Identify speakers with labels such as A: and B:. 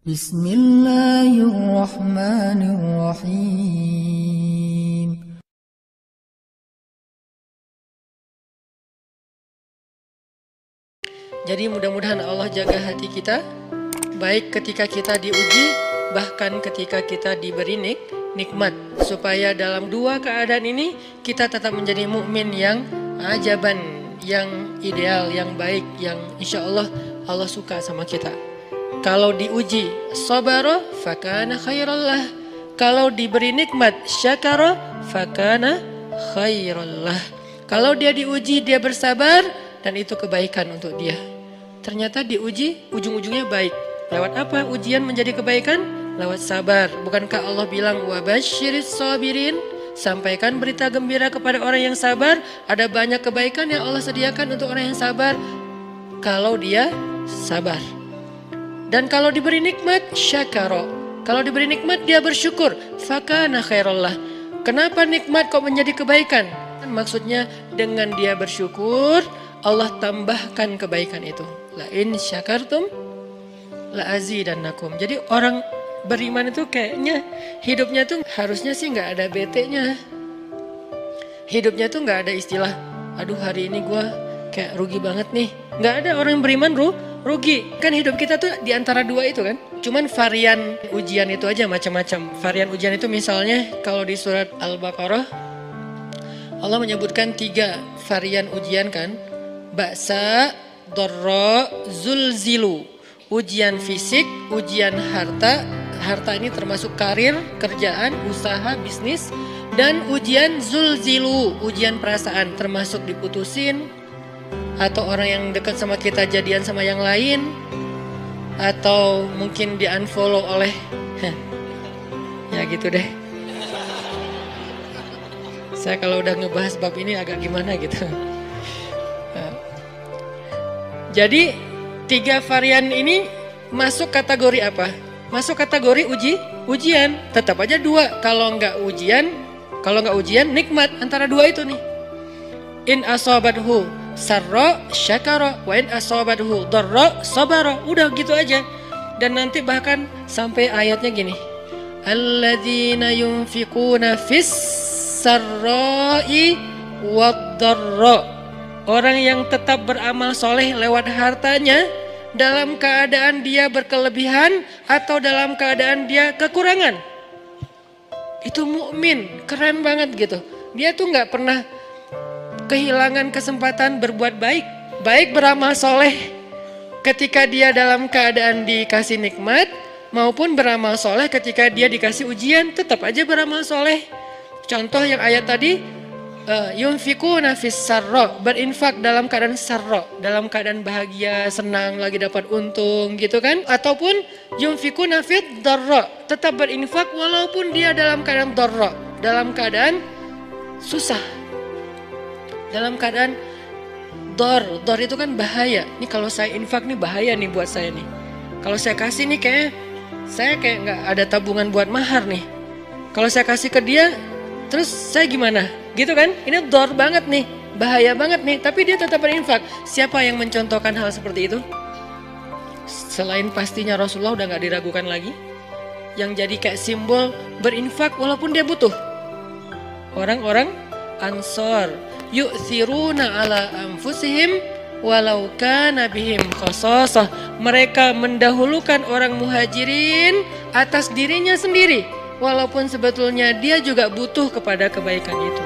A: Bismillahirrahmanirrahim.
B: Jadi mudah-mudahan Allah jaga hati kita, baik ketika kita diuji, bahkan ketika kita diberi nikmat, supaya dalam dua keadaan ini kita tetap menjadi mukmin yang ajaban, yang ideal, yang baik, yang insya Allah Allah suka sama kita. Kalau diuji sabara fakana khairallah, kalau diberi nikmat syakara fakana khairallah. Kalau dia diuji dia bersabar dan itu kebaikan untuk dia. Ternyata diuji ujung-ujungnya baik. Lewat apa ujian menjadi kebaikan? Lewat sabar. Bukankah Allah bilang wabasyiris sabirin? Sampaikan berita gembira kepada orang yang sabar. Ada banyak kebaikan yang Allah sediakan untuk orang yang sabar kalau dia sabar. Dan kalau diberi nikmat syakara. Kalau diberi nikmat dia bersyukur. Fakana khairallah. Kenapa nikmat kok menjadi kebaikan? Maksudnya dengan dia bersyukur Allah tambahkan kebaikan itu. La in syakartum la azidannakum. Jadi orang beriman itu kayaknya hidupnya tuh harusnya sih nggak ada bete-nya. Hidupnya tuh nggak ada istilah, aduh hari ini gue kayak rugi banget nih. Nggak ada orang yang beriman rugi. Kan hidup kita tuh di antara dua itu kan. Cuman varian ujian itu aja macam-macam. Varian ujian itu misalnya kalau di surat Al-Baqarah Allah menyebutkan 3 varian ujian kan. Ba'sa, dharra, zulzilu. Ujian fisik, ujian harta. Harta ini termasuk karir, kerjaan, usaha, bisnis. Dan ujian zulzilu, ujian perasaan termasuk diputusin. Atau orang yang dekat sama kita jadian sama yang lain. Atau mungkin di unfollow oleh ya gitu deh. Saya kalau udah ngebahas bab ini agak gimana gitu. Jadi 3 varian ini masuk kategori apa? Masuk kategori ujian. Tetap aja 2. Kalau nggak ujian nikmat. Antara 2 itu nih. In asabathu sarra syakara wa in asabathu dharra sabara. Udah gitu aja. Dan nanti bahkan sampai ayatnya gini. Alladzina yunfiquna fis sarra'i wad dharra. Orang yang tetap beramal soleh lewat hartanya dalam keadaan dia berkelebihan atau dalam keadaan dia kekurangan. Itu mukmin, keren banget gitu. Dia tuh nggak pernah kehilangan kesempatan berbuat baik. Baik beramal soleh ketika dia dalam keadaan dikasih nikmat maupun beramal soleh ketika dia dikasih ujian, tetap aja beramal soleh. Contoh yang ayat tadi, yunfikuna fis sarra, berinfak dalam keadaan sarra, dalam keadaan bahagia, senang, lagi dapat untung gitu kan. Ataupun yunfikuna fit dharra, tetap berinfak walaupun dia dalam keadaan dharra, dalam keadaan susah. Dalam keadaan dor itu kan bahaya. Ini kalau saya infak nih bahaya nih buat saya nih. Kalau saya kasih nih saya kayak nggak ada tabungan buat mahar nih. Kalau saya kasih ke dia, terus saya gimana? Gitu kan? Ini dor banget nih, bahaya banget nih. Tapi dia tetap berinfak. Siapa yang mencontohkan hal seperti itu? Selain pastinya Rasulullah udah nggak diragukan lagi. Yang jadi kayak simbol berinfak walaupun dia butuh. Orang-orang Ansor, yu'thiruna ala anfusihim walau kana bihim khasasah. Mereka mendahulukan orang muhajirin atas dirinya sendiri. Walaupun sebetulnya dia juga butuh kepada kebaikan itu.